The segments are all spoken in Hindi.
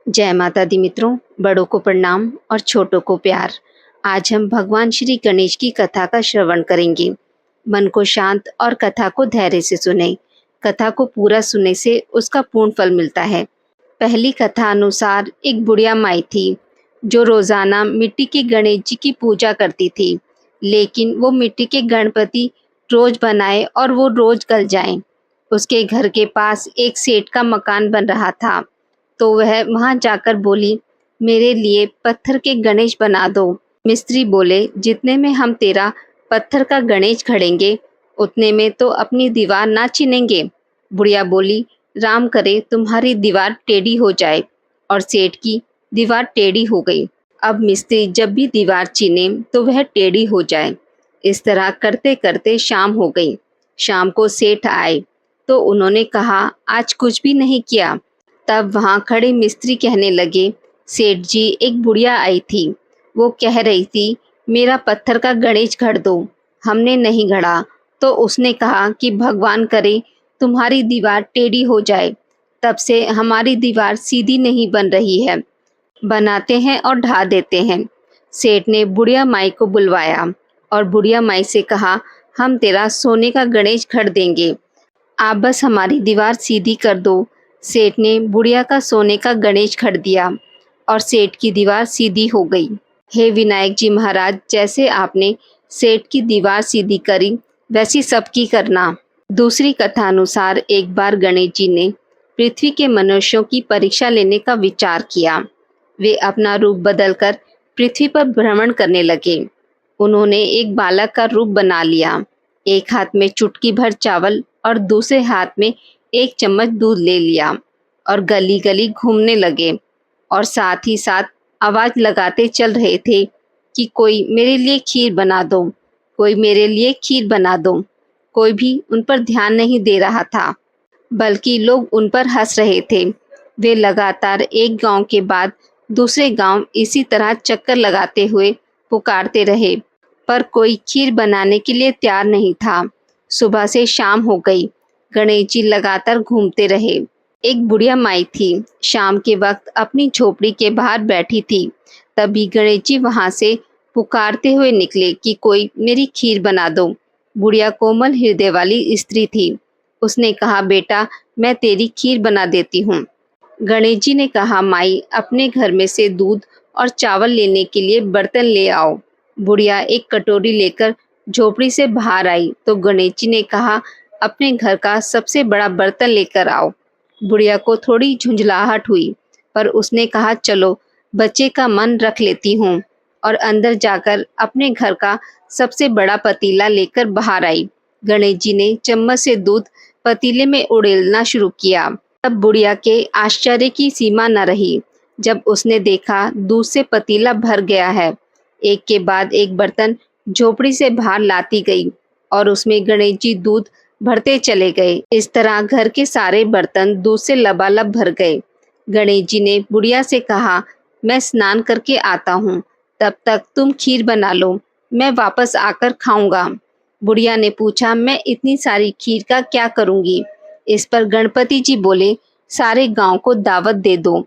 जय माता दी मित्रों, बड़ों को प्रणाम और छोटों को प्यार। आज हम भगवान श्री गणेश की कथा का श्रवण करेंगे। मन को शांत और कथा को धैर्य से सुने। कथा को पूरा सुनने से उसका पूर्ण फल मिलता है। पहली कथा अनुसार एक बुढ़िया माई थी जो रोजाना मिट्टी के गणेश जी की पूजा करती थी, लेकिन वो मिट्टी के गणपति रोज बनाए और वो रोज गल जाएं। उसके घर के पास एक सेठ का मकान बन रहा था, तो वह वहां जाकर बोली, मेरे लिए पत्थर के गणेश बना दो। मिस्त्री बोले, जितने में हम तेरा पत्थर का गणेश खड़ेंगे उतने में तो अपनी दीवार ना चिनेंगे। बुढ़िया बोली, राम करे तुम्हारी दीवार टेढ़ी हो जाए। और सेठ की दीवार टेढ़ी हो गई। अब मिस्त्री जब भी दीवार चीने तो वह टेढ़ी हो जाए। इस तरह करते करते शाम हो गई। शाम को सेठ आए तो उन्होंने कहा, आज कुछ भी नहीं किया। तब वहां खड़े मिस्त्री कहने लगे, सेठ जी, एक बुढ़िया आई थी। वो कह रही थी, मेरा पत्थर का गणेश घड़ दो। हमने नहीं घड़ा तो उसने कहा कि भगवान करे तुम्हारी दीवार टेढ़ी हो जाए। तब से हमारी दीवार सीधी नहीं बन रही है। बनाते हैं और ढा देते हैं। सेठ ने बुढ़िया माई को बुलवाया और बुढ़िया माई से कहा, हम तेरा सोने का गणेश घड़ देंगे, आप बस हमारी दीवार सीधी कर दो। सेठ ने बुढ़िया का सोने का गणेश खड़ दिया और सेठ की दीवार सीधी हो गई। हे विनायक जी महाराज, जैसे आपने सेठ की दीवार सीधी करी वैसी सबकी करना। दूसरी कथा अनुसार एक बार गणेश जी ने पृथ्वी के मनुष्यों की परीक्षा लेने का विचार किया। वे अपना रूप बदलकर पृथ्वी पर भ्रमण करने लगे। उन्होंने एक बालक का रूप बना लिया। एक हाथ में चुटकी भर चावल और दूसरे हाथ में एक चम्मच दूध ले लिया और गली गली घूमने लगे और साथ ही साथ आवाज लगाते चल रहे थे कि कोई मेरे लिए खीर बना दो, कोई मेरे लिए खीर बना दो। कोई भी उन पर ध्यान नहीं दे रहा था, बल्कि लोग उन पर हंस रहे थे। वे लगातार एक गांव के बाद दूसरे गांव इसी तरह चक्कर लगाते हुए पुकारते रहे, पर कोई खीर बनाने के लिए तैयार नहीं था। सुबह से शाम हो गई। गणेश जी लगातार घूमते रहे। एक बुढ़िया माई थी, शाम के वक्त अपनी झोपड़ी के बाहर बैठी थी। तभी गणेश जी वहां से पुकारते हुए निकले कि कोई मेरी खीर बना दो। बुढ़िया कोमल हृदय वाली स्त्री थी। उसने कहा, बेटा, मैं तेरी खीर बना देती हूँ। गणेश जी ने कहा, माई, अपने घर में से दूध और चावल लेने के लिए बर्तन ले आओ। बुढ़िया एक कटोरी लेकर झोपड़ी से बाहर आई तो गणेश जी ने कहा, अपने घर का सबसे बड़ा बर्तन लेकर आओ। बुढ़िया को थोड़ी झुंझलाहट हुई, पर उसने कहा, चलो बच्चे का मन रख लेती हूँ, और अंदर जाकर अपने घर का सबसे बड़ा पतीला लेकर बाहर आई। गणेश जी ने चम्मच से दूध पतीले में उड़ेलना शुरू किया। तब बुढ़िया के आश्चर्य की सीमा न रही जब उसने देखा दूध से पतीला भर गया है। एक के बाद एक बर्तन झोपड़ी से बाहर लाती गई और उसमें गणेश जी दूध भरते चले गए। इस तरह घर के सारे बर्तन दूध से लबालब भर गए। गणेश जी ने बुढ़िया से कहा, मैं स्नान करके आता हूँ, तब तक तुम खीर बना लो, मैं वापस आकर खाऊंगा। बुढ़िया ने पूछा, मैं इतनी सारी खीर का क्या करूंगी? इस पर गणपति जी बोले, सारे गांव को दावत दे दो।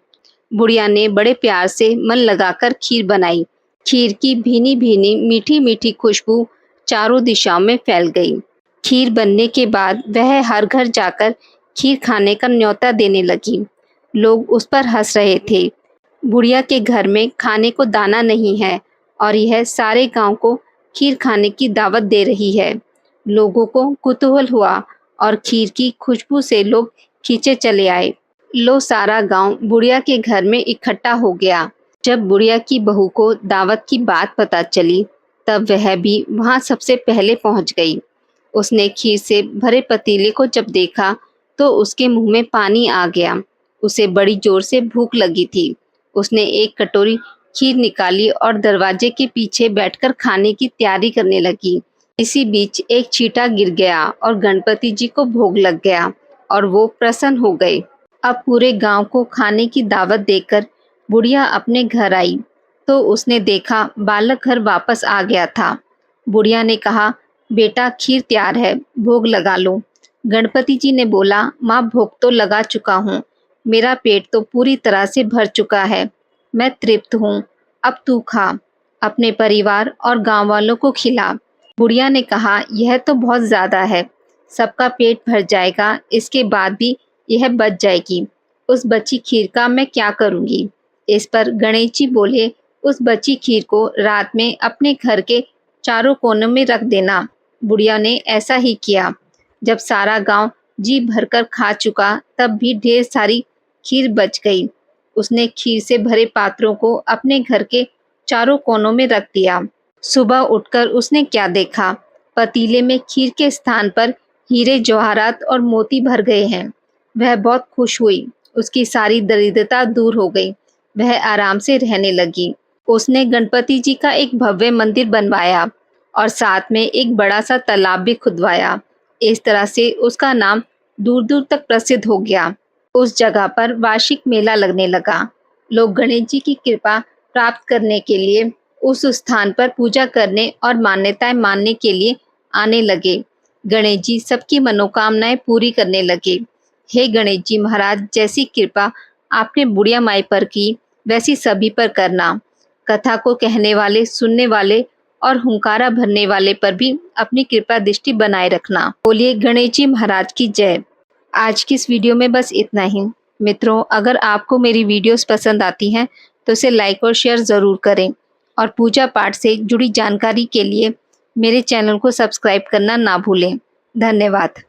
बुढ़िया ने बड़े प्यार से मन लगाकर खीर बनाई। खीर की भीनी भीनी मीठी मीठी खुशबू चारों दिशाओं में फैल गई। खीर बनने के बाद वह हर घर जाकर खीर खाने का न्योता देने लगी। लोग उस पर हंस रहे थे। बुढ़िया के घर में खाने को दाना नहीं है और यह सारे गांव को खीर खाने की दावत दे रही है। लोगों को कुतूहल हुआ और खीर की खुशबू से लोग खींचे चले आए। लो सारा गांव बुढ़िया के घर में इकट्ठा हो गया। जब बुढ़िया की बहू को दावत की बात पता चली, तब वह भी वहां सबसे पहले पहुंच गई। उसने खीर से भरे पतीले को जब देखा तो उसके मुंह में पानी आ गया। उसे बड़ी जोर से भूख लगी थी। उसने एक कटोरी खीर निकाली और दरवाजे के पीछे बैठकर खाने की तैयारी करने लगी। इसी बीच एक छींटा गिर गया और गणपति जी को भोग लग गया और वो प्रसन्न हो गए। अब पूरे गांव को खाने की दावत देकर बुढ़िया अपने घर आई तो उसने देखा बालक घर वापस आ गया था। बुढ़िया ने कहा, बेटा, खीर तैयार है, भोग लगा लो। गणपति जी ने बोला, माँ, भोग तो लगा चुका हूँ, मेरा पेट तो पूरी तरह से भर चुका है, मैं तृप्त हूँ। अब तू खा, अपने परिवार और गांव वालों को खिला। बुढ़िया ने कहा, यह तो बहुत ज़्यादा है, सबका पेट भर जाएगा, इसके बाद भी यह बच जाएगी। उस बची खीर का मैं क्या करूँगी? इस पर गणेश जी बोले, उस बची खीर को रात में अपने घर के चारों कोनों में रख देना। बुढ़िया ने ऐसा ही किया। जब सारा गांव जी भरकर खा चुका, तब भी ढेर सारी खीर बच गई। उसने खीर से भरे पात्रों को अपने घर के चारों कोनों में रख दिया। सुबह उठकर उसने क्या देखा? पतीले में खीर के स्थान पर हीरे जवाहरात और मोती भर गए हैं। वह बहुत खुश हुई, उसकी सारी दरिद्रता दूर हो गई, वह आराम से रहने लगी। उसने गणपति जी का एक भव्य मंदिर बनवाया और साथ में एक बड़ा सा तालाब भी खुदवाया। इस तरह से उसका नाम दूर दूर तक प्रसिद्ध हो गया। उस जगह पर वार्षिक मेला लगने लगा। लोग गणेश जी की कृपा प्राप्त करने के लिए उस स्थान पर पूजा करने और मान्यताएं मानने के लिए आने लगे। गणेश जी सबकी मनोकामनाएं पूरी करने लगे। हे गणेश जी महाराज, जैसी कृपा आपने बुढ़िया माई पर की, वैसी सभी पर करना। कथा को कहने वाले, सुनने वाले और हुंकारा भरने वाले पर भी अपनी कृपा दृष्टि बनाए रखना। बोलिए गणेश जी महाराज की जय। आज की इस वीडियो में बस इतना ही। मित्रों, अगर आपको मेरी वीडियोस पसंद आती हैं तो इसे लाइक और शेयर ज़रूर करें और पूजा पाठ से जुड़ी जानकारी के लिए मेरे चैनल को सब्सक्राइब करना ना भूलें। धन्यवाद।